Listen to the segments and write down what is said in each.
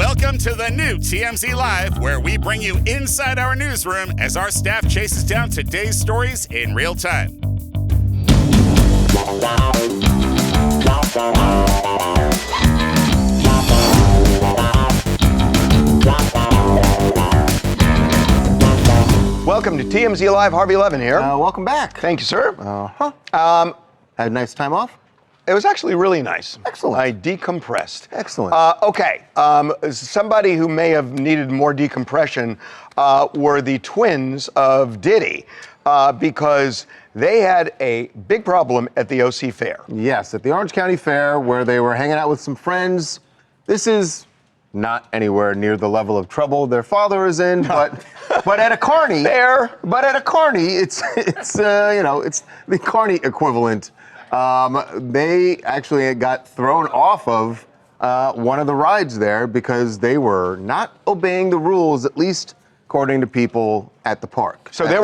Welcome to the new TMZ Live, where we bring you inside our newsroom as our staff chases down today's stories in real time. Welcome to TMZ Live. Harvey Levin here. Welcome back. Thank you, sir. Had a nice time off? It was actually really nice. Excellent. I decompressed. Excellent. Okay. Somebody who may have needed more decompression were the twins of Diddy because they had a big problem at the OC Fair. Yes, at the Orange County Fair, where they were hanging out with some friends. This is not anywhere near the level of trouble their father is in, but at a carny. Fair. But at a carny, it's the carny equivalent. They actually got thrown off of one of the rides there because they were not obeying the rules, at least according to people at the park. So they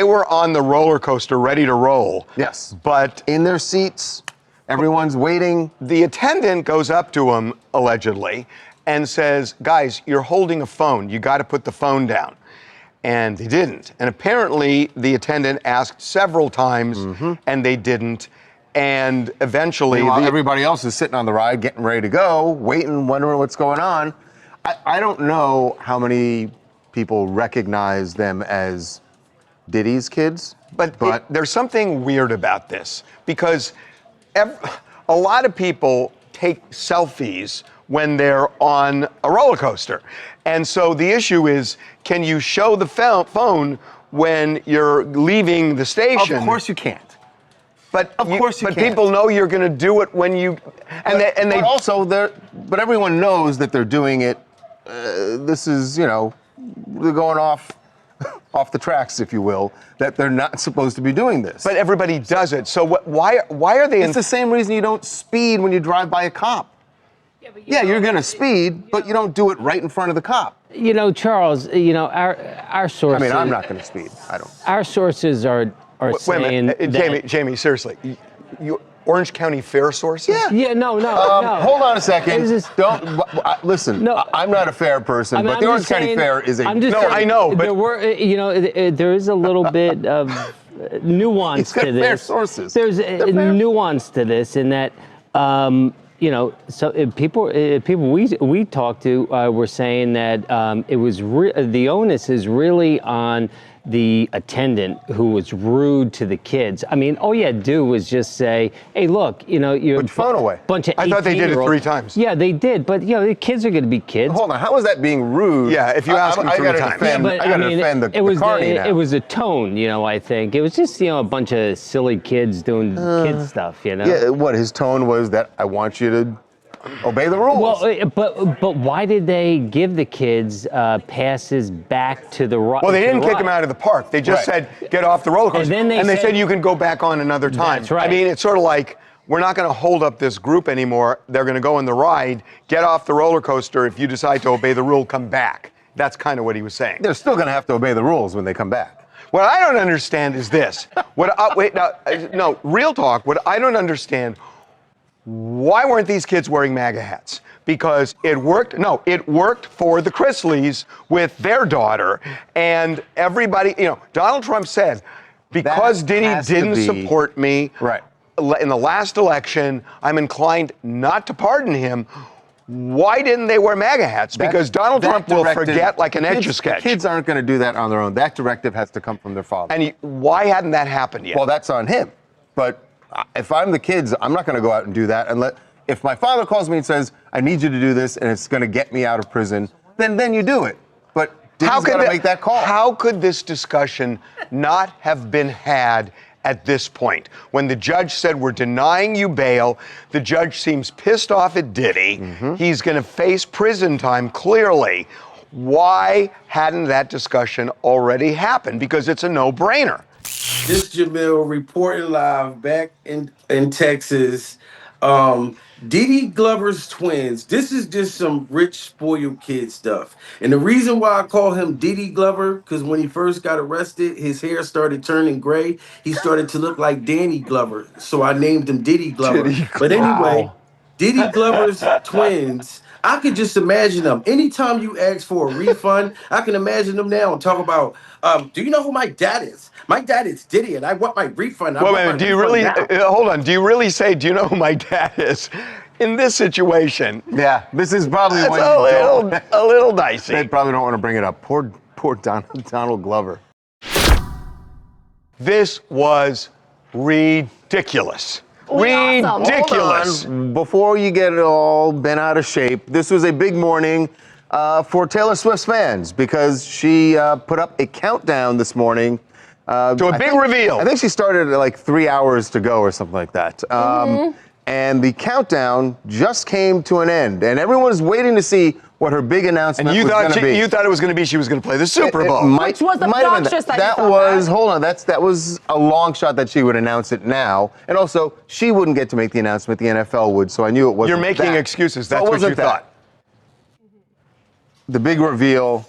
were on the roller coaster ready to roll. Yes. But in their seats, everyone's waiting. The attendant goes up to them, allegedly, and says, guys, you're holding a phone. You got to put the phone down. And they didn't. And apparently the attendant asked several times and they didn't. And eventually everybody else is sitting on the ride, getting ready to go, waiting, wondering what's going on. I don't know how many people recognize them as Diddy's kids. But there's something weird about this because a lot of people take selfies when they're on a roller coaster. And so the issue is, can you show the phone when you're leaving the station? Of course you can't. But of course you but can't. People know you're going to do it when you but everyone knows that they're doing it. This is, they're going off the tracks, if you will, that they're not supposed to be doing this. But everybody does it. So why are they? It's the same reason you don't speed when you drive by a cop. Yeah, you're going to speed, but you don't do it right in front of the cop. Charles, our sources. I mean, I'm not going to speed. I don't. Our sources are saying that, Jamie, seriously, you Orange County Fair sources? Yeah, no. Hold on a second. Don't listen. No, I'm not a fair person, but the Orange County Fair is a. I know, but there is a little bit of nuance to this. Fair sources. There's a nuance to this in that. So people we talked to were saying that it was the onus is really on the attendant who was rude to the kids. I mean, all you had to do was just say, "Hey, look, you're put your phone away." Bunch of I thought they did it 3 times. Yeah, they did, but the kids are going to be kids. Hold on, how is that being rude? Yeah, if you ask them 3 times. I got to defend the carny now. It was a tone, I think. It was just, a bunch of silly kids doing kid stuff, Yeah, what his tone was that I want you to obey the rules. Well, but why did they give the kids passes back to the ride? Well, they didn't kick them out of the park. They just said, get off the roller coaster. And then they said you can go back on another time. That's right. I mean, it's sort of like, we're not going to hold up this group anymore. They're going to go in the ride, get off the roller coaster. If you decide to obey the rule, come back. That's kind of what he was saying. They're still going to have to obey the rules when they come back. What I don't understand is this. Real talk. What I don't understand, why weren't these kids wearing MAGA hats? Because it worked. No, it worked for the Chrisleys with their daughter. And everybody, Donald Trump said, because Diddy didn't support me in the last election, I'm inclined not to pardon him. Why didn't they wear MAGA hats? Because Donald Trump will forget like an Etch-a-Sketch. Kids aren't going to do that on their own. That directive has to come from their father. And why hadn't that happened yet? Well, that's on him. But if I'm the kids, I'm not going to go out and do that. If my father calls me and says, I need you to do this and it's going to get me out of prison, then you do it. But Diddy's got to make that call. How could this discussion not have been had at this point? When the judge said, we're denying you bail, the judge seems pissed off at Diddy. He's going to face prison time, clearly. Why hadn't that discussion already happened? Because it's a no-brainer. This Jamil reporting live back in Texas. Diddy Glover's twins. This is just some rich, spoiled kid stuff. And the reason why I call him Diddy Glover, because when he first got arrested, his hair started turning gray. He started to look like Danny Glover. So I named him Diddy Glover. But anyway, Diddy Glover's twins I could just imagine them. Anytime you ask for a refund, I can imagine them now and talk about, do you know who my dad is? My dad is Diddy, and I want my refund. Wait, do you really, hold on, do you really say, do you know who my dad is? In this situation. Yeah, this is probably It's when a little dicey. They probably don't want to bring it up. Poor Donald Glover. This was ridiculous. Awesome. Ridiculous. Hold on. Before you get it all bent out of shape, this was a big morning for Taylor Swift's fans because she put up a countdown this morning. To a big reveal. I think she started at like 3 hours to go or something like that. And the countdown just came to an end, and everyone was waiting to see what her big announcement was going to be. You thought it was going to be she was going to play the Super Bowl. Which was obnoxious that you that thought was, that. hold on, that was a long shot that she would announce it now. And also, she wouldn't get to make the announcement, the NFL would, so I knew it wasn't You're making that. excuses. So That's it what you wasn't that. thought. The big reveal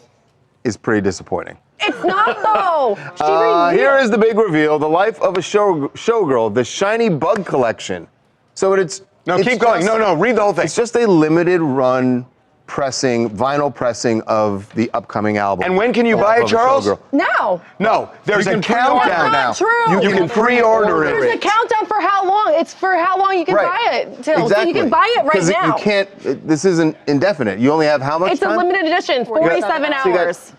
is pretty disappointing. It's not though. Here is the big reveal: the life of a showgirl, the Shiny Bug Collection. So it's Keep going. No, read the whole thing. It's just a limited run vinyl pressing of the upcoming album. And when can you buy it, Charles? Now. No, there's You a can pre-order countdown it now. That's not true. You can pre-order There's a it. countdown for how long. It's for how long you can buy it till. So you can buy it right now. You can't. This isn't indefinite. You only have how much It's time? a limited edition, 47 So you got- hours.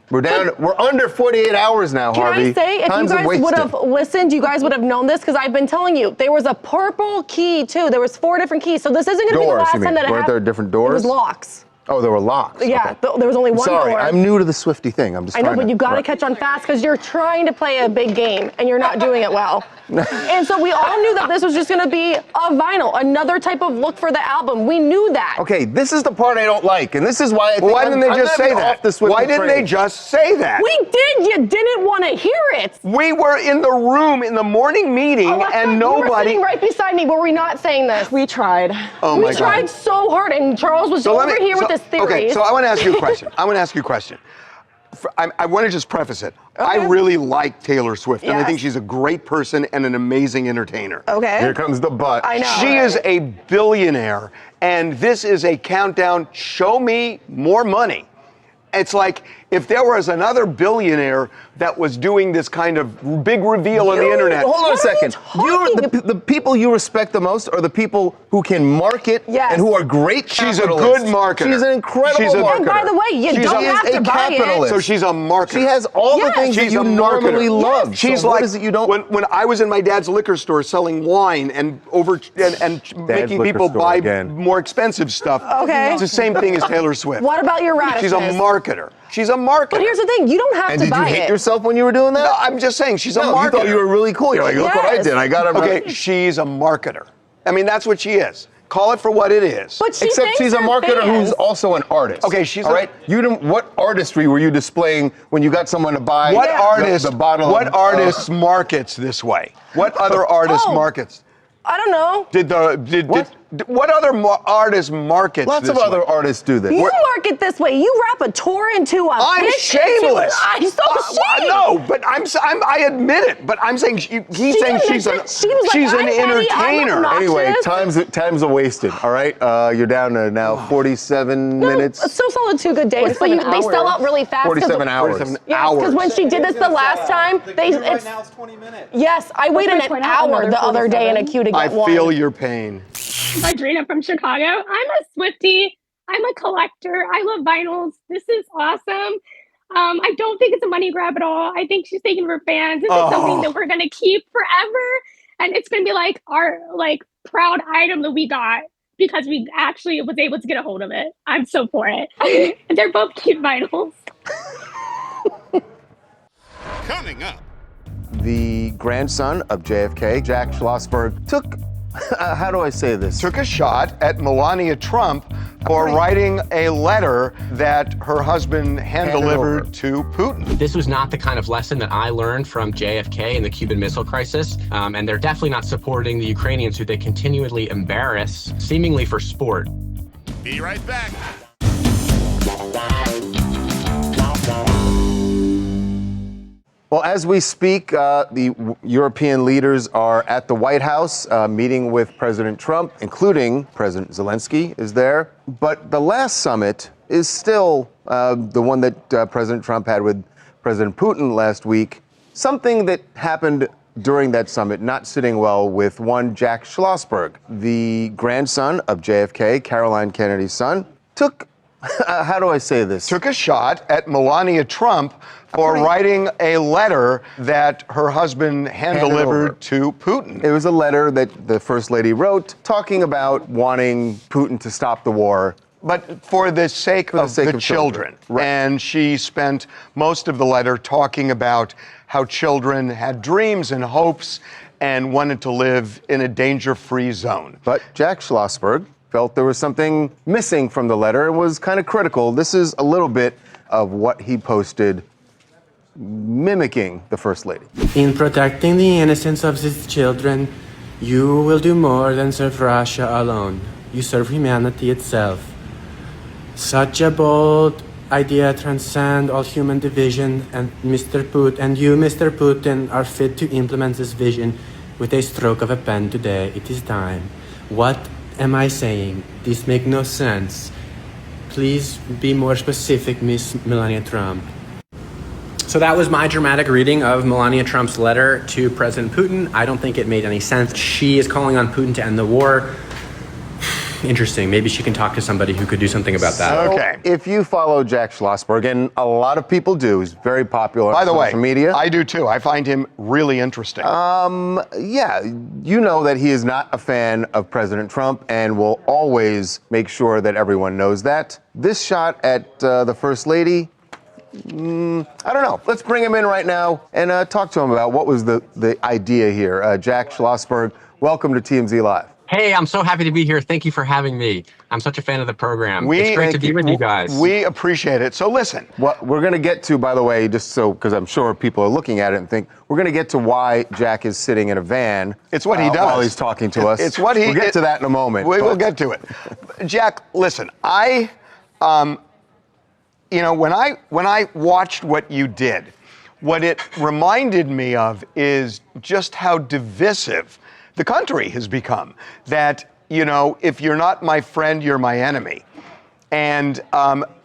We're down. We're under 48 hours now, Can Harvey. I say, if Time's you guys wasted. would have listened, you guys would have known this because I've been telling you. There was a purple key too. There was 4 different keys. So this isn't going to be the Doors, last you mean. time that it Weren't happened. there different doors? It was locks. Oh, there were locks. Yeah, Okay. there was only one Sorry, door. I'm new to the Swifty thing. I'm just I know, trying but to- you got to right. catch on fast because you're trying to play a big game and you're not doing it well. And so we all knew that this was just going to be a vinyl, another type of look for the album. We knew that. Okay, this is the part I don't like, and this is why I think Why didn't they just say that? Why didn't they just say that? We did. You didn't want to hear it. We were in the room in the morning meeting Alexa, and you were nobody. sitting right beside me. Were we not saying this? We tried. Oh my We God. tried so hard, and Charles was over here with his theories. Okay, so I want to ask you a question. I want to just preface it. I really like Taylor Swift, and I Yes. think she's a great person and an amazing entertainer. Okay. Here comes the but. I know. She is a billionaire, and this is a countdown. Show me more money. It's like if there was another billionaire that was doing this kind of big reveal on the internet. Hold on a What are you second. talking The people you respect the most are the people who can market Yes. and who are great She's a capitalists. good marketer. She's an incredible She's a- marketer. And by the way, you don't She is have a to buy it. capitalist. So she's a marketer. She has all the Yes. things that She's you a normally marketer. love. She's so like what is it you don't? when I was in my dad's liquor store selling wine and making liquor people store buy again. more expensive stuff. Okay. It's the same thing as Taylor Swift. What about your radishes? She's a marketer. She's a marketer. But here's the thing: you don't have And to did you buy hate it. yourself when you were doing that? No, I'm just saying she's a No, marketer. you thought you were really cool. You're like, look what I Yes. did. I got her. Okay, she's a marketer. I mean, that's what she is. Call it for what it is. But she Except thanks she's a her marketer fans. who's also an artist. Okay, she's all a- right. You didn't. What artistry were you displaying when you got someone to buy What the bottle? What of, artist markets this way? What other artist Oh. markets? I don't know. What other artist markets Lots this of other way? artists do this. You market this way. You wrap a tour into a. I'm fish shameless. Into, I'm so ashamed. No, but I admit it. But I'm saying he's saying she's admits it. She was like, she's an I'm petty, I'm entertainer. obnoxious. Anyway, time's wasted. All right, you're down to now 47 No, minutes. so solid 2 good days, but 47 they sell hours. out really fast. 47 hours. 47 Yes, hours. because when she did this the last time, it's now it's 20 minutes. yes, I waited gonna an point out hour another the other day in a 47. queue to get I one. feel your pain. Adrena from Chicago. I'm a Swiftie. I'm a collector. I love vinyls. This is awesome. I don't think it's a money grab at all. I think she's taking her fans. This is something that we're gonna keep forever, and it's gonna be like our proud item that we got because we actually was able to get a hold of it. I'm so for it. And they're both cute vinyls. Coming up. The grandson of JFK, Jack Schlossberg, took. How do I say this? Took a shot at Melania Trump for writing a letter that her husband hand-delivered to Putin. This was not the kind of lesson that I learned from JFK and the Cuban Missile Crisis, and they're definitely not supporting the Ukrainians who they continually embarrass, seemingly for sport. Be right back. Well, as we speak, the European leaders are at the White House meeting with President Trump, including President Zelensky is there. But the last summit is still the one that President Trump had with President Putin last week. Something that happened during that summit not sitting well with one Jack Schlossberg, the grandson of JFK, Caroline Kennedy's son, took, how do I say this? Took a shot at Melania Trump for writing a letter that her husband hand-delivered to Putin. It was a letter that the First Lady wrote talking about wanting Putin to stop the war. But for the sake of the children. Right. And she spent most of the letter talking about how children had dreams and hopes and wanted to live in a danger-free zone. But Jack Schlossberg felt there was something missing from the letter and was kind of critical. This is a little bit of what he posted mimicking the First Lady. In protecting the innocence of its children, you will do more than serve Russia alone. You serve humanity itself. Such a bold idea transcends all human division, and you, Mr. Putin, are fit to implement this vision with a stroke of a pen today. It is time. What am I saying? This makes no sense. Please be more specific, Miss Melania Trump. So that was my dramatic reading of Melania Trump's letter to President Putin. I don't think it made any sense. She is calling on Putin to end the war. Interesting. Maybe she can talk to somebody who could do something about that. Okay. If you follow Jack Schlossberg, and a lot of people do, he's very popular on social media. I do too. I find him really interesting. Yeah, you know that he is not a fan of President Trump and will always make sure that everyone knows that. This shot at the First Lady, I don't know. Let's bring him in right now and talk to him about what was the idea here. Jack Schlossberg, welcome to TMZ Live. Hey, I'm so happy to be here. Thank you for having me. I'm such a fan of the program. It's great to be with you guys. We appreciate it. So listen. What we're going to get to, by the way, just so, because I'm sure people are looking at it and think, we're going to get to why Jack is sitting in a van. It's what he does. While he's talking to us. It's what he... We'll get to that in a moment. We will get to it. Jack, listen, when I watched what you did, what it reminded me of is just how divisive the country has become. That, if you're not my friend, you're my enemy. And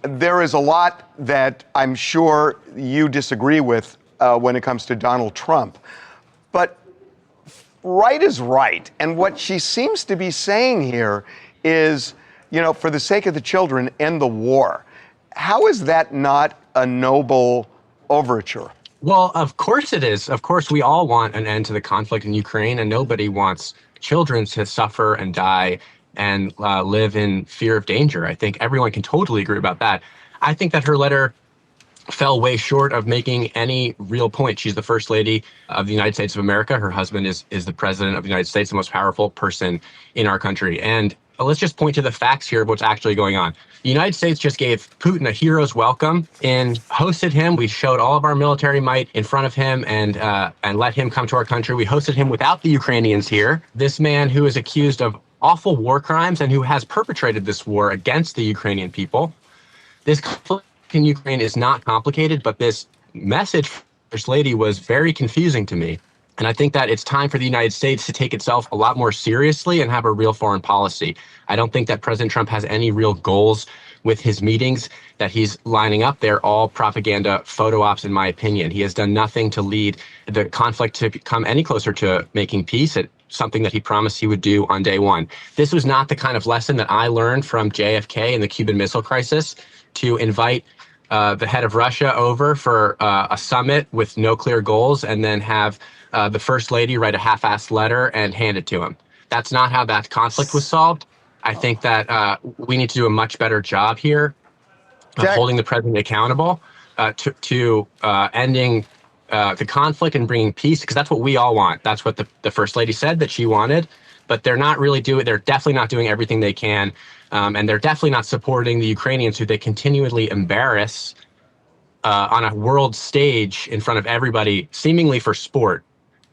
there is a lot that I'm sure you disagree with when it comes to Donald Trump. But right is right. And what she seems to be saying here is, for the sake of the children, end the war. How is that not a noble overture? Well, of course it is. Of course, we all want an end to the conflict in Ukraine, and nobody wants children to suffer and die and live in fear of danger. I think everyone can totally agree about that. I think that her letter fell way short of making any real point. She's the First Lady of the United States of America. Her husband is the President of the United States, the most powerful person in our country. And let's just point to the facts here of what's actually going on. The United States just gave Putin a hero's welcome and hosted him. We showed all of our military might in front of him and let him come to our country. We hosted him without the Ukrainians here. This man who is accused of awful war crimes and who has perpetrated this war against the Ukrainian people. This conflict in Ukraine is not complicated, but this message from First Lady was very confusing to me. And I think that it's time for the United States to take itself a lot more seriously and have a real foreign policy. I don't think that President Trump has any real goals with his meetings that he's lining up. They're all propaganda photo ops, in my opinion. He has done nothing to lead the conflict to come any closer to making peace. It's something that he promised he would do on day one. This was not the kind of lesson that I learned from JFK and the Cuban Missile Crisis, to invite the head of Russia over for a summit with no clear goals and then have the First Lady write a half-assed letter and hand it to him. That's not how that conflict was solved. I think that we need to do a much better job here of holding the president accountable to ending the conflict and bringing peace, because that's what we all want. That's what the First Lady said that she wanted, but they're not really doing. They're definitely not doing everything they can, and they're definitely not supporting the Ukrainians, who they continually embarrass on a world stage in front of everybody, seemingly for sport,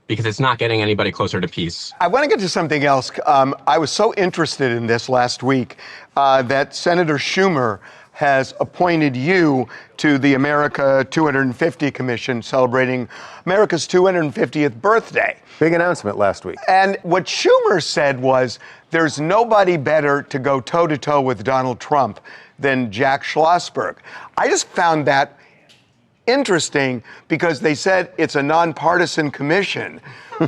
because it's not getting anybody closer to peace. I want to get to something else. I was so interested in this last week that Senator Schumer has appointed you to the America 250 Commission celebrating America's 250th birthday. Big announcement last week. And what Schumer said was, there's nobody better to go toe-to-toe with Donald Trump than Jack Schlossberg. I just found that interesting because they said it's a nonpartisan commission,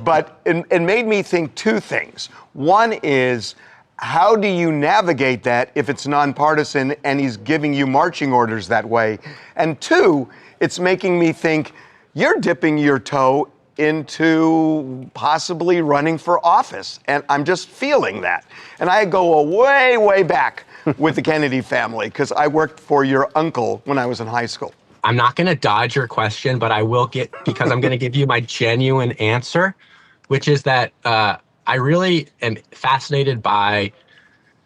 but it made me think two things. One is, how do you navigate that if it's nonpartisan and he's giving you marching orders that way? And two, it's making me think you're dipping your toe into possibly running for office. And I'm just feeling that. And I go way, way back with the Kennedy family because I worked for your uncle when I was in high school. I'm not going to dodge your question, but I will because I'm going to give you my genuine answer, which is that I really am fascinated by,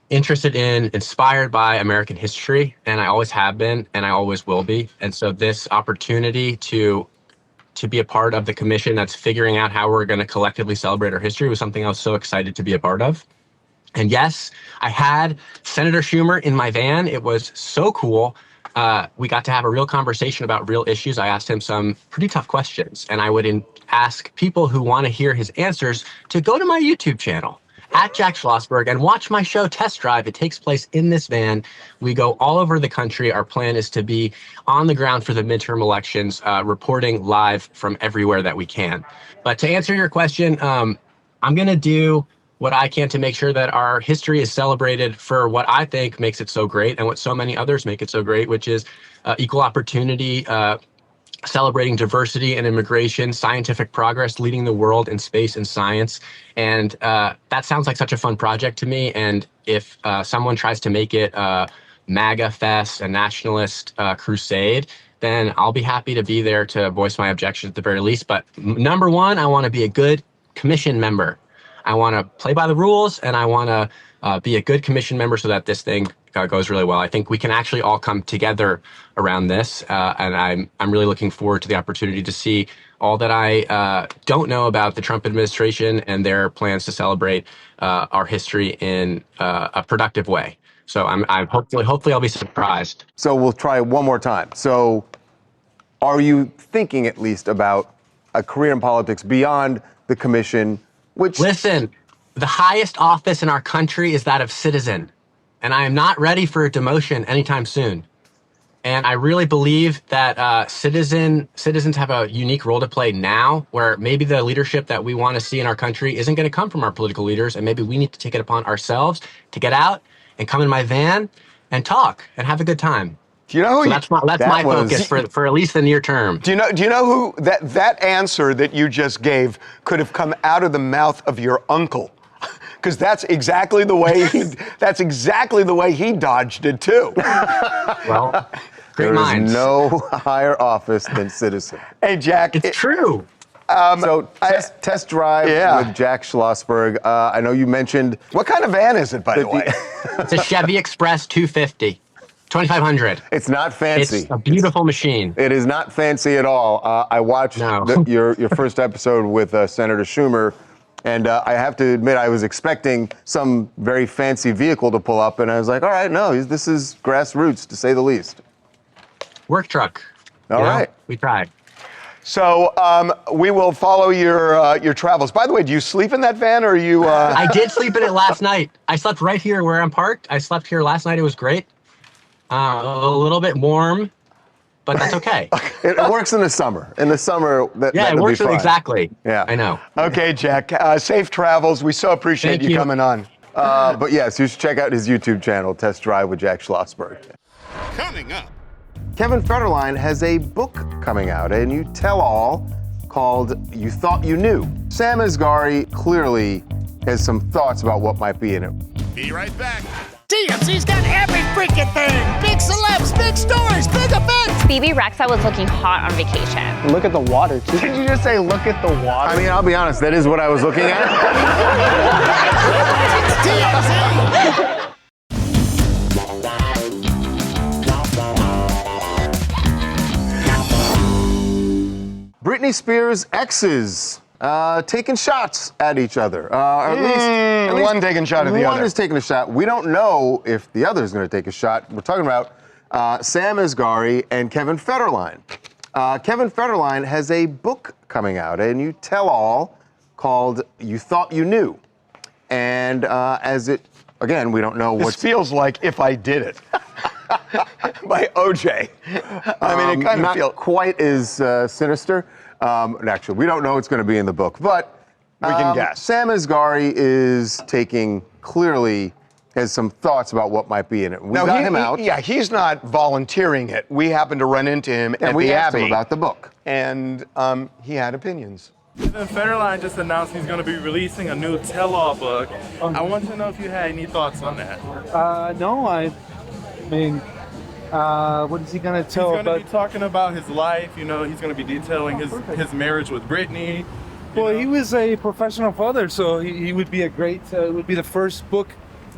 interested in, inspired by American history, and I always have been, and I always will be. And so this opportunity to be a part of the commission that's figuring out how we're going to collectively celebrate our history was something I was so excited to be a part of. And yes, I had Senator Schumer in my van. It was so cool. We got to have a real conversation about real issues. I asked him some pretty tough questions, and I would ask people who want to hear his answers to go to my YouTube channel at Jack Schlossberg and watch my show Test Drive. It takes place in this van. We go all over the country. Our plan is to be on the ground for the midterm elections, reporting live from everywhere that we can. But to answer your question, I'm going to do what I can to make sure that our history is celebrated for what I think makes it so great and what so many others make it so great, which is equal opportunity, celebrating diversity and immigration, scientific progress, leading the world in space and science. And that sounds like such a fun project to me. And if someone tries to make it a MAGA fest, a nationalist crusade, then I'll be happy to be there to voice my objections at the very least. But number one, I want to be a good commission member. I want to play by the rules, and I want to be a good commission member so that this thing goes really well. I think we can actually all come together around this, and I'm really looking forward to the opportunity to see all that I don't know about the Trump administration and their plans to celebrate our history in a productive way. So I'm hopefully I'll be surprised. So we'll try one more time. So are you thinking at least about a career in politics beyond the commission? Listen, the highest office in our country is that of citizen, and I am not ready for a demotion anytime soon. And I really believe that citizens have a unique role to play now, where maybe the leadership that we want to see in our country isn't going to come from our political leaders, and maybe we need to take it upon ourselves to get out and come in my van and talk and have a good time. Do you know who? So that's my focus for at least the near term. Do you know who that answer that you just gave could have come out of the mouth of your uncle? Because that's exactly the way he dodged it too. Well, great there minds. is no higher office than citizen. Hey, Jack. It's true. So test drive with Jack Schlossberg. I know you mentioned. What kind of van is it, by the way? It's a Chevy Express 250. 2,500. It's not fancy. It's a beautiful machine. It is not fancy at all. I watched your first episode with Senator Schumer, and I have to admit I was expecting some very fancy vehicle to pull up, and I was like, all right, no, this is grassroots, to say the least. Work truck. All right. We tried. So we will follow your travels. By the way, do you sleep in that van, or are you? I did sleep in it last night. I slept right here where I'm parked. I slept here last night. It was great. A little bit warm, but that's okay. It works in the summer. In the summer, it works exactly. Yeah, I know. Okay, Jack. Safe travels. We so appreciate you coming on. But yes, you should check out his YouTube channel, Test Drive with Jack Schlossberg. Coming up. Kevin Federline has a book coming out, a new tell-all called You Thought You Knew. Sam Asghari clearly has some thoughts about what might be in it. Be right back. TMZ's got every freaking thing. Big celebs, big stories, big events. BB Rexa was looking hot on vacation. Look at the water, too. Did you just say look at the water? I mean, I'll be honest, that is what I was looking at. Britney Spears' exes taking shots at each other. At least one taking a shot at the other. One is taking a shot. We don't know if the other is going to take a shot. We're talking about Sam Asghari and Kevin Federline. Kevin Federline has a book coming out, a new tell-all called You Thought You Knew. And again, we don't know what. This feels like If I Did It by OJ. I mean, it kind of feels. Not quite as sinister. Actually, we don't know what's going to be in the book, but we can guess. Sam Asghari clearly has some thoughts about what might be in it. We got him out. Yeah, he's not volunteering it. We happened to run into him and at we the asked Abbey. him about the book. And he had opinions. Kevin Federline just announced he's going to be releasing a new tell-all book. I want to know if you had any thoughts on that. No, I mean, what is he going to tell? He's going to be talking about his life. You know, he's going to be detailing his marriage with Britney. Well, he was a professional father, so he would be a great. It would be the first book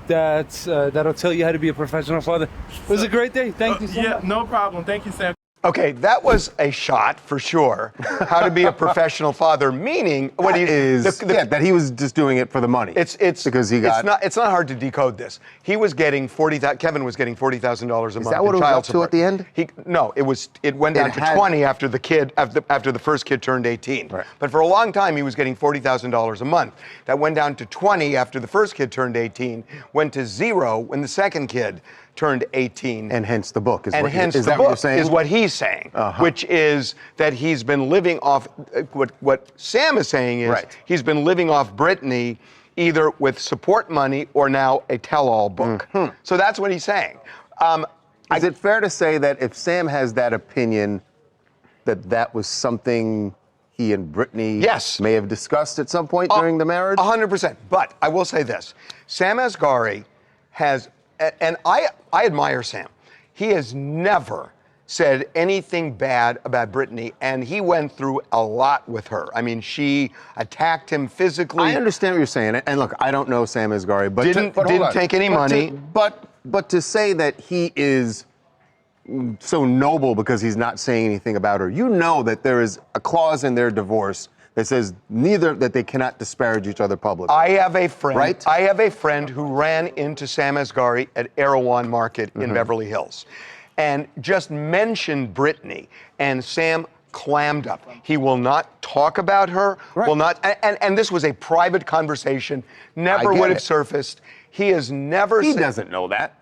that'll tell you how to be a professional father. It was a great day. Thank you so much. Yeah, no problem. Thank you, Sam. Okay, that was a shot for sure. How to be a professional father, meaning what he is that he was just doing it for the money. It's because he got. It's not hard to decode this. He was getting Kevin was getting $40,000 a month. Is that what it was up to at the end? It went down to 20 after the first kid turned 18. Right. But for a long time he was getting $40,000 a month. That went down to 20 after the first kid turned 18. Went to 0 when the second kid turned 18. And hence the book. Is that what you're saying? Is what he's saying, which is that he's been living off, what Sam is saying is he's been living off Britney either with support money or now a tell-all book. Mm-hmm. So that's what he's saying. Is it fair to say that if Sam has that opinion, that was something he and Britney may have discussed at some point during the marriage? 100%. But I will say this. Sam Asghari has, and I admire Sam. He has never said anything bad about Britney, and he went through a lot with her. I mean, she attacked him physically. I understand what you're saying, and look, I don't know Sam Asghari, but didn't take any money. But to say that he is so noble because he's not saying anything about her, you know that there is a clause in their divorce that says that they cannot disparage each other publicly. I have a friend. Right? I have a friend who ran into Sam Asghari at Erewhon Market in Beverly Hills, and just mentioned Britney, and Sam clammed up. He will not talk about her. Right. Will not. And this was a private conversation. Never would have surfaced. He has never. He doesn't know that.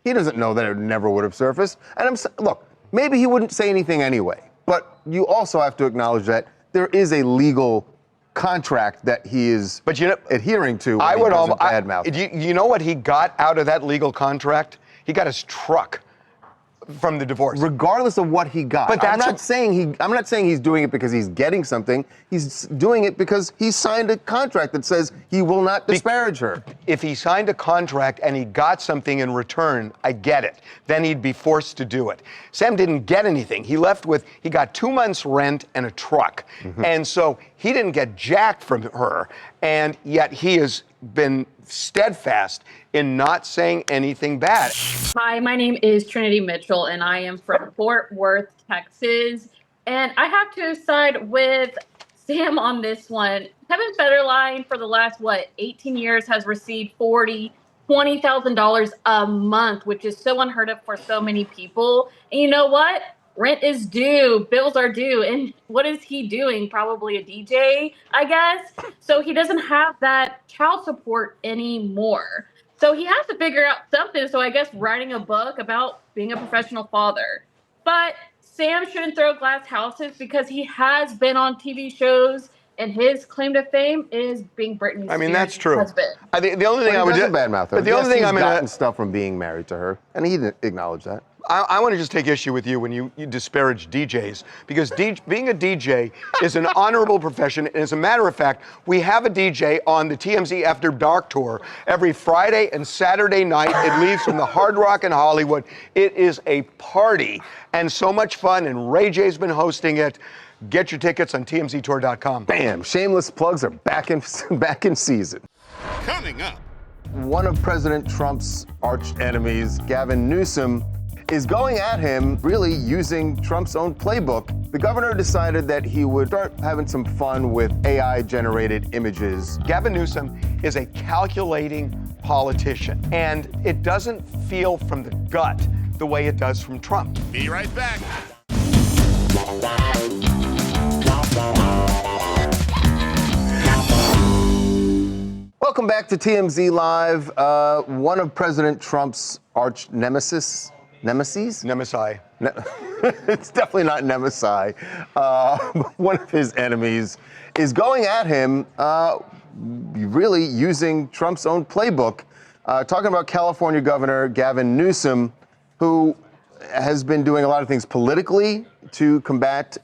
He doesn't know that it never would have surfaced. And look, maybe he wouldn't say anything anyway. But you also have to acknowledge that there is a legal contract that he is adhering to. I would almost badmouth. You know what he got out of that legal contract? He got his truck from the divorce. Regardless of what he got. But I'm not saying he's doing it because he's getting something. He's doing it because he signed a contract that says he will not disparage her. If he signed a contract and he got something in return, I get it. Then he'd be forced to do it. Sam didn't get anything. He got 2 months rent and a truck. And so he didn't get jack from her, and yet he has been steadfast in not saying anything bad. Hi, my name is Trinity Mitchell, and I am from Fort Worth, Texas. And I have to side with Sam on this one. Kevin Federline, for the last, 18 years, has received $20,000 a month, which is so unheard of for so many people. And you know what? Rent is due, bills are due, and what is he doing? Probably a DJ, I guess. So he doesn't have that child support anymore. So he has to figure out something. So I guess writing a book about being a professional father. But Sam shouldn't throw glass houses because he has been on TV shows, and his claim to fame is being Britney Spears' I mean, that's true. husband. I think the only thing I would do, badmouth her. But the only thing I'm gotten stuff from being married to her, and he didn't acknowledge that. I want to just take issue with you when you disparage DJs, because being a DJ is an honorable profession. And as a matter of fact, we have a DJ on the TMZ After Dark tour every Friday and Saturday night. It leaves from the Hard Rock in Hollywood. It is a party and so much fun, and Ray J's been hosting it. Get your tickets on TMZtour.com. Bam! Shameless plugs are back in season. Coming up. One of President Trump's arch enemies, Gavin Newsom, is going at him, really using Trump's own playbook. The governor decided that he would start having some fun with AI-generated images. Gavin Newsom is a calculating politician, and it doesn't feel from the gut the way it does from Trump. Be right back. Welcome back to TMZ Live. One of President Trump's arch nemesis, Nemesi. It's definitely not Nemesi. One of his enemies is going at him, really using Trump's own playbook, talking about California Governor Gavin Newsom, who has been doing a lot of things politically to combat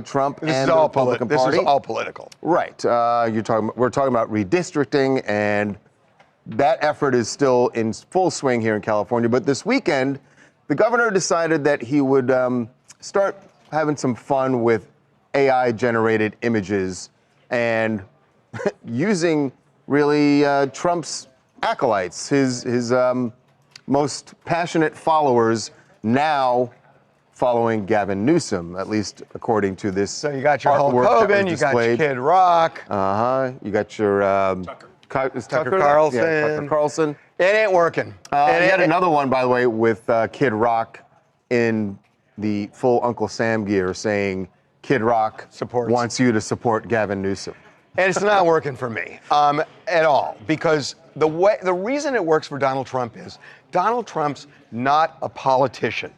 Trump and the Republican Party. This is all political. Right. We're talking about redistricting, and that effort is still in full swing here in California. But this weekend, the governor decided that he would start having some fun with AI-generated images and using really Trump's acolytes, his most passionate followers, now following Gavin Newsom, at least according to this. So you got your Hulk Hogan, you got your Kid Rock. You got your Tucker Carlson. Yeah, Tucker Carlson. It ain't working. Yet another one, by the way, with Kid Rock in the full Uncle Sam gear, saying Kid Rock wants you to support Gavin Newsom. And it's not working for me at all, because the reason it works for Donald Trump is Donald Trump's not a politician.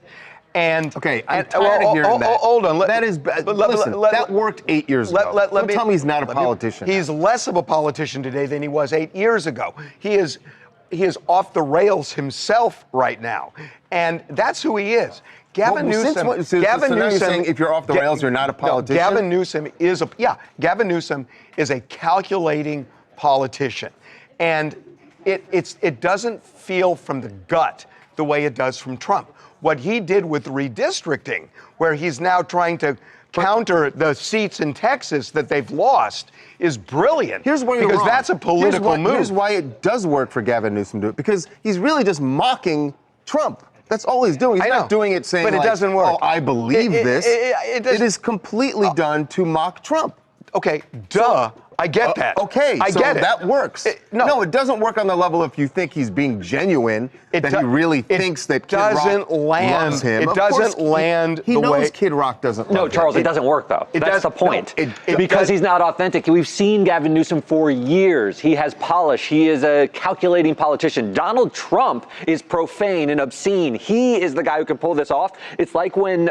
And okay, I'm tired of hearing that. Hold on. Listen, that worked 8 years ago. Don't tell me he's not a politician. He's less of a politician today than he was 8 years ago. He is off the rails himself right now, and that's who he is. Gavin Newsom. Now you're saying if you're off the rails, you're not a politician. No, Gavin Newsom is a calculating politician, and it doesn't feel from the gut the way it does from Trump. What he did with redistricting, where he's now trying to counter the seats in Texas that they've lost, is brilliant. Here's where you're wrong. Because that's a political move. Here's why it does work for Gavin Newsom to do it, because he's really just mocking Trump. That's all he's doing. He's not doing it saying, but it doesn't work. Oh, I believe this. It is completely done to mock Trump. Okay, duh. I get that. Okay, I get it. That works. No, it doesn't work on the level if you think he's being genuine, that he really thinks that Kid Rock loves him. It doesn't land he the knows way Kid Rock doesn't love him. No, Charles, it doesn't work, though. That's the point. Because he's not authentic. We've seen Gavin Newsom for years. He has polish. He is a calculating politician. Donald Trump is profane and obscene. He is the guy who can pull this off. It's like when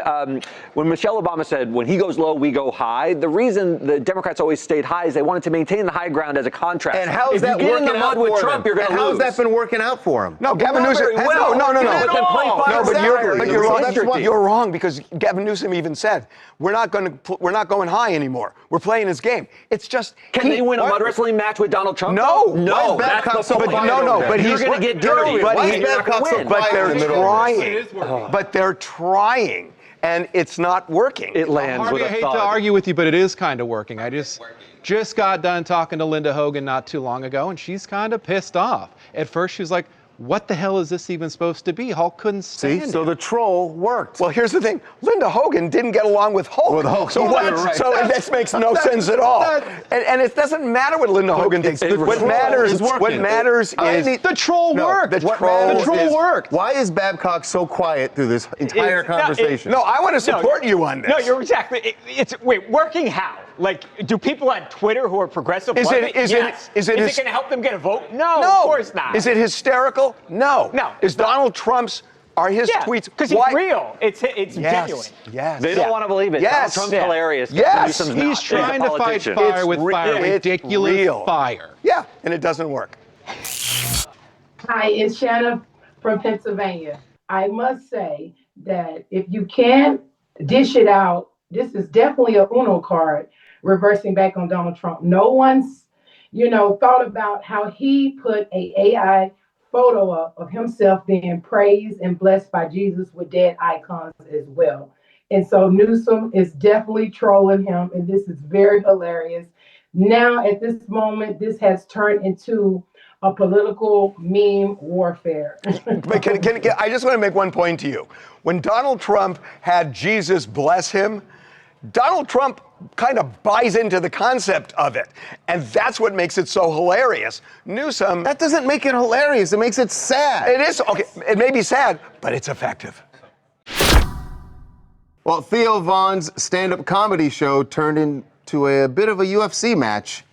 Michelle Obama said, when he goes low, we go high. The reason the Democrats always stayed high is they wanted to maintain the high ground as a contrast. And how's that working out for him? If you get in the mud with Trump, you're going to lose. How's that been working out for him? No, Gavin Newsom. No. No, but you're wrong, because Gavin Newsom even said we're not going high anymore. We're playing his game. It's just can they win a mud wrestling match with Donald Trump? No, that's the point. But you're going to get dirty. But they're trying, and it's not working. It lands Harvey, with a I hate thud. to argue with you, but it is kind of working. I just got done talking to Linda Hogan not too long ago, and she's kind of pissed off. At first, she was like, what the hell is this even supposed to be? Hulk couldn't stand it. So the troll worked. Well, here's the thing. Linda Hogan didn't get along with Hulk. So this makes no sense at all. And it doesn't matter what Linda Hogan thinks. What matters is the troll worked. The troll worked. Why is Babcock so quiet through this entire conversation? No, I want to support you on this. No, you're exactly. Wait, working how? Like, do people on Twitter who are progressive? Is it going to help them get a vote? No, of course not. Is it hysterical? No. Is Donald Trump's? Are his tweets? Because he's real. It's genuine. Yes. They don't want to believe it. Yes. Donald Trump's hilarious. Yes. He's trying to fight fire with fire. Ridiculous fire. Yeah, and it doesn't work. Hi, it's Shanna from Pennsylvania. I must say that if you can't dish it out, this is definitely a Uno card reversing back on Donald Trump. No one's, thought about how he put a AI photo up of himself being praised and blessed by Jesus with dead icons as well. And so Newsom is definitely trolling him, and this is very hilarious. Now, at this moment, this has turned into a political meme warfare. But I just want to make one point to you. When Donald Trump had Jesus bless him, Donald Trump kind of buys into the concept of it. And that's what makes it so hilarious. Newsom... That doesn't make it hilarious. It makes it sad. It is. Okay, it may be sad, but it's effective. Well, Theo Von's stand-up comedy show turned into a bit of a UFC match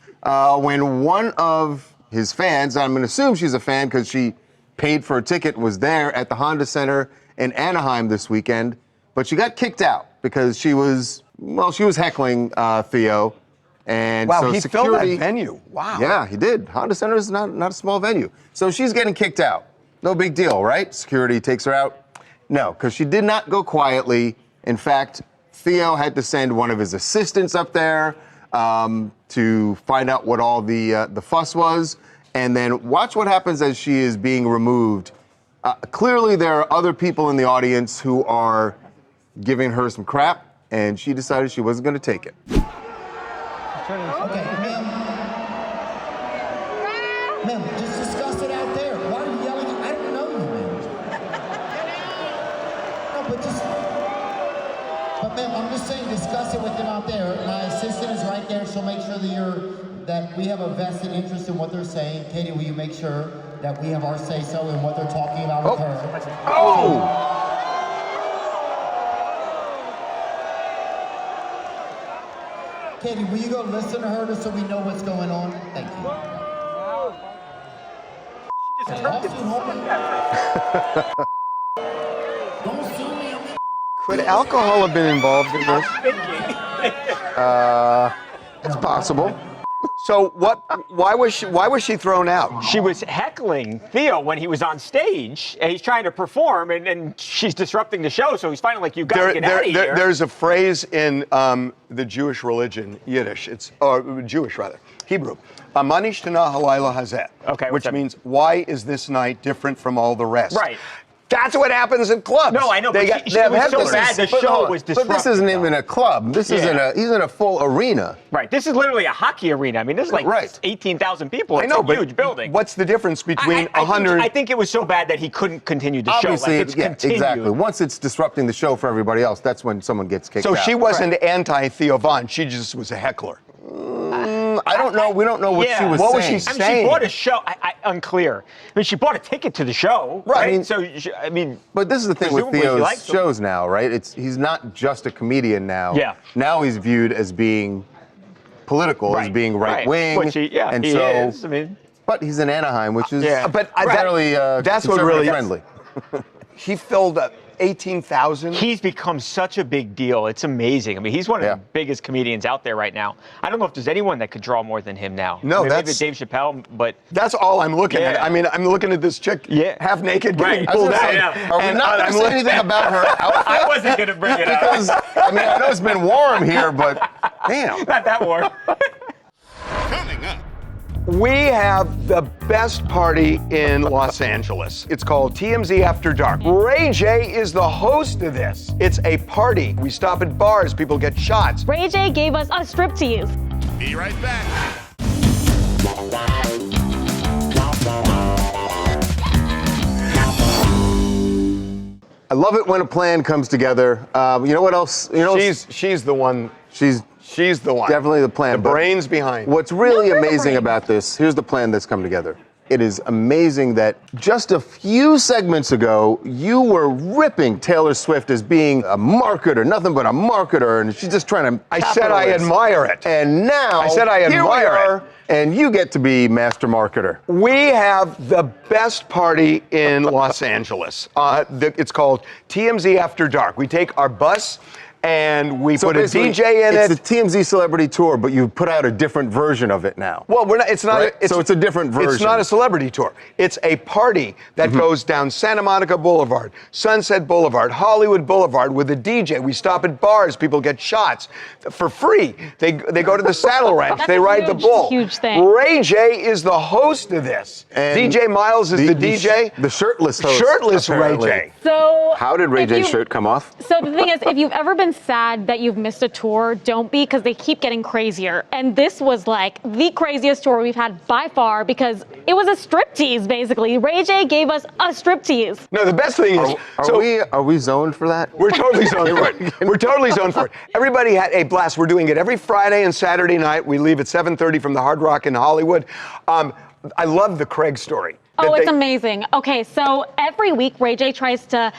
when one of his fans, I'm going to assume she's a fan because she paid for a ticket, was there at the Honda Center in Anaheim this weekend, but she got kicked out because she was heckling Theo. And wow, so he security, filled that venue. Wow. Yeah, he did. Honda Center is not a small venue. So she's getting kicked out. No big deal, right? Security takes her out. No, because she did not go quietly. In fact, Theo had to send one of his assistants up there to find out what all the fuss was. And then watch what happens as she is being removed. Clearly, there are other people in the audience who are giving her some crap, and she decided she wasn't going to take it. Okay, ma'am, just discuss it out there. Why are you yelling? I don't know you, ma'am. No, but ma'am, I'm just saying, discuss it with them out there. My assistant is right there. She'll make sure that we have a vested interest in what they're saying. Katie, will you make sure that we have our say-so in what they're talking about with her? Oh! Katie, will you go listen to her just so we know what's going on? Thank you. Could alcohol have been involved in this? It's possible. So why was she thrown out? She was heckling Theo when he was on stage, and he's trying to perform, and she's disrupting the show, so he's finally like, you gotta get out of here. There's a phrase in the Jewish religion, Yiddish, or Jewish rather, Hebrew, Amanish Tana Halayla Hazeh, which means, why is this night different from all the rest? Right. That's what happens in clubs. No, I know, but it was so bad the show was disrupted. But this isn't even a club. This is he's in a full arena. Right. This is literally a hockey arena. I mean, this is like 18,000 people. It's a huge building. What's the difference between 100? I think it was so bad that he couldn't continue the show. Obviously, Like, it's continued. exactly. Once it's disrupting the show for everybody else, that's when someone gets kicked out. So she wasn't anti-Theo Von. She just was a heckler. I don't know. We don't know what she was saying. What was she saying? I mean, she bought a show. Unclear. I mean, she bought a ticket to the show, right? But this is the thing with Theo's shows now, right? He's not just a comedian now. Yeah. Now he's viewed as being political, as being right wing, Which he and is. so. I mean, but he's in Anaheim, which is fairly that's what really friendly. He filled up 18,000. He's become such a big deal. It's amazing. I mean, he's one of the biggest comedians out there right now. I don't know if there's anyone that could draw more than him now. No, maybe Dave Chappelle, but that's all I'm looking at. I mean, I'm looking at this chick half naked getting pulled out. Are we not going to say anything about her outfit? I wasn't going to bring it up. Because, I mean, I know it's been warm here, but damn. Not that warm. Coming up. We have the best party in Los Angeles. It's called TMZ After Dark. Ray J is the host of this. It's a party. We stop at bars, people get shots. Ray J gave us a striptease. Be right back. I love it when a plan comes together. You know what else? You know, she's the one. She's the one. Definitely the plan. The brains behind. What's really amazing about this, here's the plan that's come together. It is amazing that just a few segments ago, you were ripping Taylor Swift as being a marketer, nothing but a marketer, and she's just trying to I said I admire it. And now, I said I admire it. And you get to be master marketer. We have the best party in Los Angeles. It's called TMZ After Dark. We take our bus and we put a DJ in it. It's the TMZ Celebrity Tour, but you put out a different version of it now. Well, we're not. It's not. Right? So it's a different version. It's not a celebrity tour. It's a party that goes down Santa Monica Boulevard, Sunset Boulevard, Hollywood Boulevard with a DJ. We stop at bars. People get shots for free. They go to the Saddle Ranch. They ride the bull. Huge thing. Ray J is the host of this. And DJ Miles is the DJ. The shirtless host. Shirtless apparently. Ray J. So how did Ray J's shirt come off? So the thing is, if you've ever been everyone's sad that you've missed a tour, don't be, because they keep getting crazier. And this was like the craziest tour we've had by far because it was a striptease, basically. Ray J gave us a striptease. No, the best thing is, are we zoned for that? We're totally zoned for it. We're totally zoned for it. Everybody had a blast. We're doing it every Friday and Saturday night. We leave at 7:30 from the Hard Rock in Hollywood. I love the Craig story. Oh, it's amazing. Okay, so every week Ray J tries to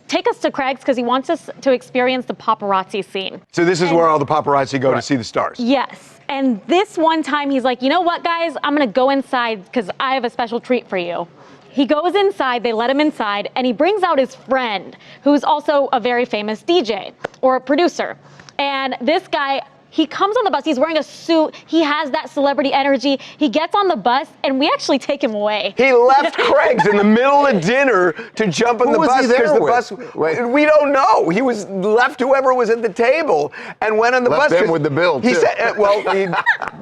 take us to Craig's because he wants us to experience the paparazzi scene. So this is where all the paparazzi go to see the stars. Yes. And this one time he's like, you know what, guys? I'm going to go inside because I have a special treat for you. He goes inside, they let him inside, and he brings out his friend, who's also a very famous DJ or a producer. And this guy, he comes on the bus, he's wearing a suit, he has that celebrity energy, he gets on the bus, and we actually take him away. He left Craig's in the middle of dinner to jump on the bus because the bus, we don't know. He was left whoever was at the table and went on the bus. Left them with the bill, He too. said, well, he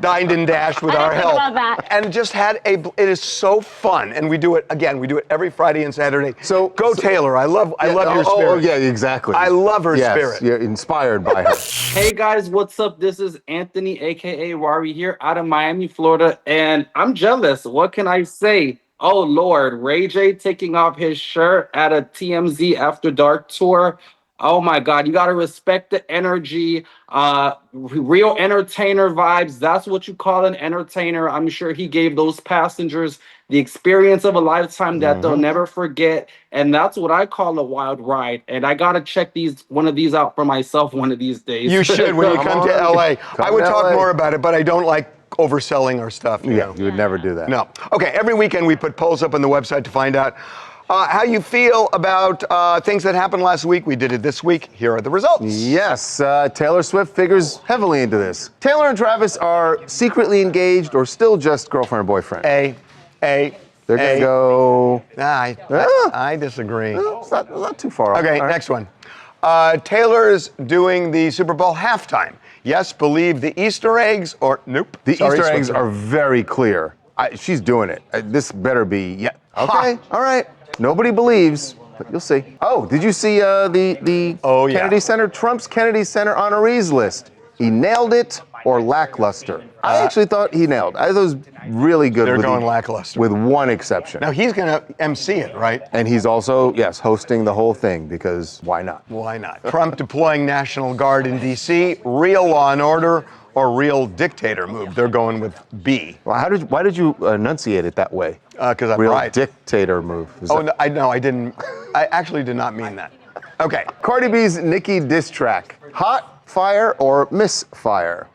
dined and dashed with our help. About that. And just had it is so fun. And we do it, again, we do it every Friday and Saturday. So go Taylor, I love your spirit. Oh, yeah, exactly. I love her yes, spirit. You're inspired by her. Hey guys, what's up? This is Anthony, aka Rari, here out of Miami, Florida, and I'm jealous. What can I say? Oh Lord, Ray J taking off his shirt at a TMZ After Dark tour. Oh my God, you gotta respect the energy. Real entertainer vibes. That's what you call an entertainer. I'm sure he gave those passengers the experience of a lifetime that they'll never forget. And that's what I call a wild ride. And I gotta check one of these out for myself one of these days. You should when you come to LA. I would talk more about it, but I don't like overselling our stuff. You know? You would never do that. No. Okay, every weekend we put polls up on the website to find out how you feel about things that happened last week. We did it this week. Here are the results. Yes, Taylor Swift figures heavily into this. Taylor and Travis are secretly engaged or still just girlfriend and boyfriend. They're going to go... I disagree. No, it's not too far off. Okay, next one. Taylor's doing the Super Bowl halftime. Yes, believe the Easter eggs or nope. The Easter eggs are very clear. She's doing it. This better be... Okay, all right. Nobody believes, but you'll see. Oh, did you see the Kennedy Center, Trump's Kennedy Center honorees list? He nailed it or lackluster? I actually thought he nailed. I thought it was really good. They're going lackluster. With one exception. Now he's going to MC it, right? And he's also, yes, hosting the whole thing because why not? Why not? Trump deploying National Guard in D.C., real law and order or real dictator move. They're going with B. Well, why did you enunciate it that way? Because I'm real right. Dictator move. No, I didn't. I actually did not mean that. Okay. Cardi B's Nicki diss track. Hot fire or misfire?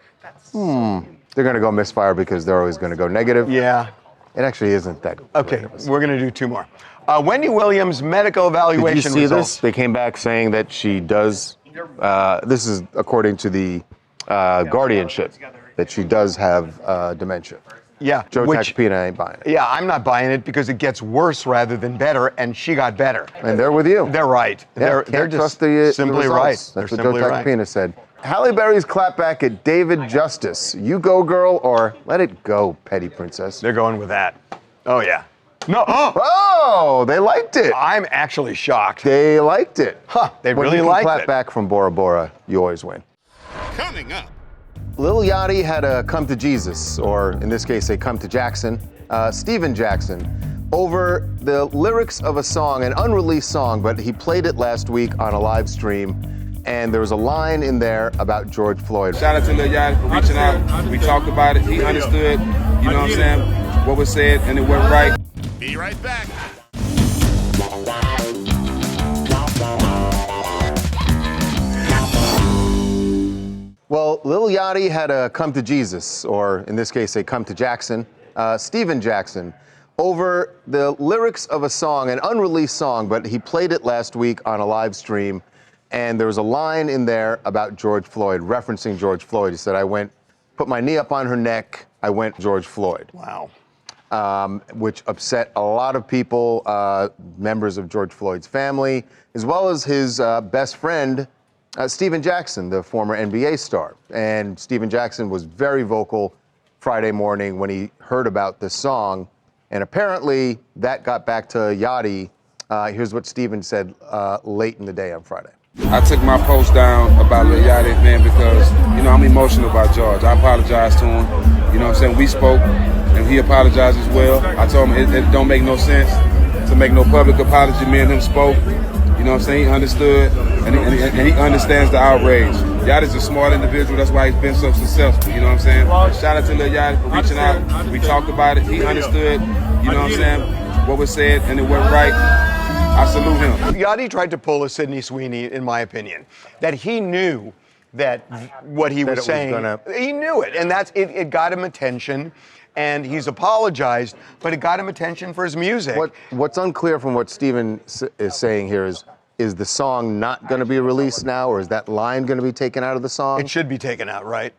They're going to go misfire because they're always going to go negative. Yeah. It actually isn't that. Okay, we're going to do two more. Wendy Williams' medical evaluation Did you see results. this? They came back saying that she does, this is according to the guardianship, that she does have dementia. Yeah. Joe Tacopina ain't buying it. Yeah, I'm not buying it because it gets worse rather than better, and she got better. And they're with you. They're right. Yeah, They're trust just the simply results. right. That's They're what Joe simply right. Tacopina said. Halle Berry's clapback at David Justice. You go, girl, or let it go, petty princess. They're going with that. Oh, yeah. No. Oh, they liked it. I'm actually shocked. They liked it. Huh, they when really you can liked clap it. back from Bora Bora, you always win. Coming up. Lil Yachty had a come to Jesus, or in this case, a come to Jackson, Steven Jackson, over the lyrics of a song, an unreleased song, but he played it last week on a live stream, and there was a line in there about George Floyd. Shout out to Lil Yachty for reaching out. We talked about it. He understood, you know what I'm saying, what was said, and it went right. Be right back. Well, Lil Yachty had a come to Jesus, or in this case, a come to Jackson, Steven Jackson, over the lyrics of a song, an unreleased song, but he played it last week on a live stream, and there was a line in there about George Floyd, referencing George Floyd. He said, put my knee up on her neck, I went George Floyd. Wow. Which upset a lot of people, members of George Floyd's family, as well as his best friend, Steven Jackson, the former NBA star. And Steven Jackson was very vocal Friday morning when he heard about this song. And apparently that got back to Yachty. Here's what Steven said late in the day on Friday. I took my post down about Lil Yachty, man, because, you know, I'm emotional about George. I apologize to him. You know what I'm saying? We spoke, and he apologized as well. I told him it don't make no sense to make no public apology. Me and him spoke. You know what I'm saying? He understood, and he understands the outrage. Yachty's a smart individual. That's why he's been so successful. You know what I'm saying? Shout out to Lil Yachty for reaching out. We talked about it. He understood, you know what I'm saying, what was said, and it went right. I salute him. Yachty tried to pull a Sydney Sweeney, in my opinion, that he knew that what he was saying, he knew it, and that's it got him attention, and he's apologized, but it got him attention for his music. What's unclear from what Steven is saying here is the song not going to be released now, or is that line going to be taken out of the song? It should be taken out, right?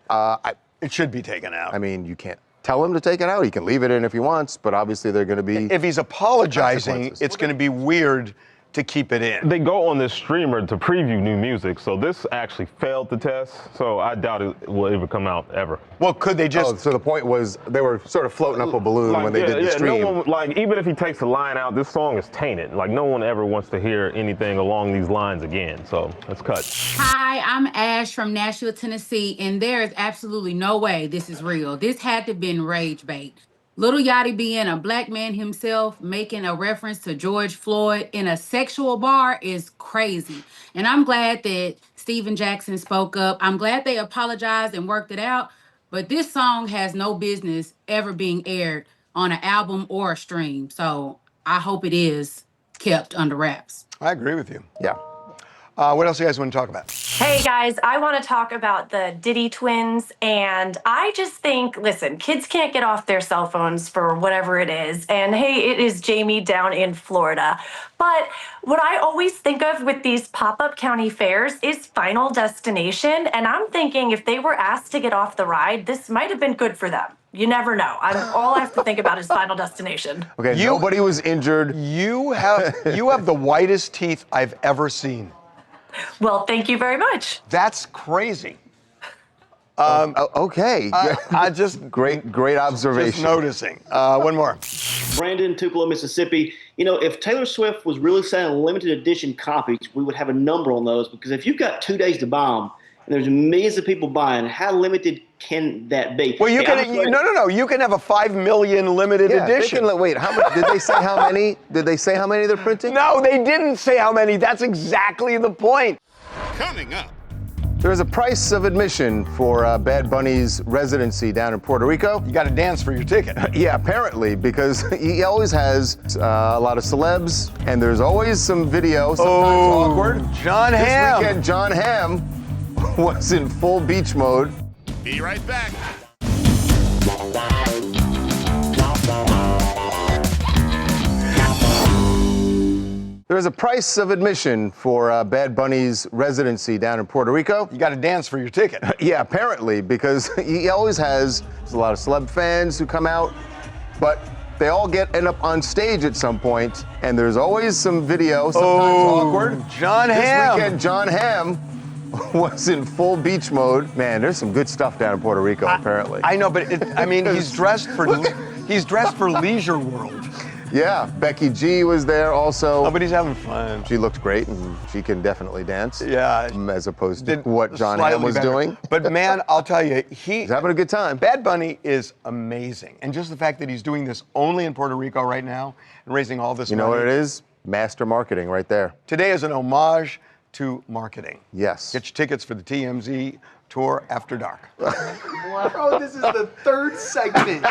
It should be taken out. I mean, you can't tell him to take it out. He can leave it in if he wants, but obviously they're going to be. If he's apologizing, it's going to be weird to keep it in. They go on this streamer to preview new music, so this actually failed the test, so I doubt it will ever come out ever. Well, could they just... so the point was they were sort of floating up a balloon when they did the stream. No one, even if he takes the line out, this song is tainted. No one ever wants to hear anything along these lines again, so let's cut. Hi, I'm Ash from Nashville, Tennessee, and there is absolutely no way this is real. This had to have been rage bait. Lil Yachty, being a black man himself, making a reference to George Floyd in a sexual bar is crazy. And I'm glad that Steven Jackson spoke up. I'm glad they apologized and worked it out. But this song has no business ever being aired on an album or a stream. So I hope it is kept under wraps. I agree with you. Yeah. What else do you guys want to talk about? Hey guys, I want to talk about the Diddy twins, and I just think, listen, kids can't get off their cell phones for whatever it is, and hey, it is Jamie down in Florida. But what I always think of with these pop-up county fairs is Final Destination, and I'm thinking if they were asked to get off the ride, this might have been good for them. You never know. All I have to think about is Final Destination. Okay, nobody was injured. You have the whitest teeth I've ever seen. Well, thank you very much. That's crazy. Okay. I just great observation. Just noticing. One more. Brandon, Tupelo, Mississippi. You know, if Taylor Swift was really selling limited edition copies, we would have a number on those, because if you've got 2 days to buy them and there's millions of people buying, how limited can that be? Well, you can. No. You can have a 5 million limited edition. Wait, how much? Did they say how many? Did they say how many they're printing? No, they didn't say how many. That's exactly the point. Coming up. There's a price of admission for Bad Bunny's residency down in Puerto Rico. You got to dance for your ticket. Yeah, apparently, because he always has a lot of celebs, and there's always some video, sometimes awkward. John Hamm. This weekend, John Hamm was in full beach mode. Be right back. There's a price of admission for Bad Bunny's residency down in Puerto Rico. You got to dance for your ticket. Yeah, apparently, because he always has a lot of celeb fans who come out, but they all end up on stage at some point, and there's always some video, sometimes awkward. John Hamm. This weekend, John Hamm was in full beach mode. Man, there's some good stuff down in Puerto Rico, apparently. I know, but he's dressed for Leisure World. Yeah, Becky G was there also. Oh, but he's having fun. She looked great, and she can definitely dance. Yeah. As opposed to what John Hamm was doing. But man, I'll tell you, he's having a good time. Bad Bunny is amazing. And just the fact that he's doing this only in Puerto Rico right now and raising all this money. You know what it is? Master marketing right there. Today is an homage to marketing. Yes. Get your tickets for the TMZ tour after dark. Bro, this is the third segment.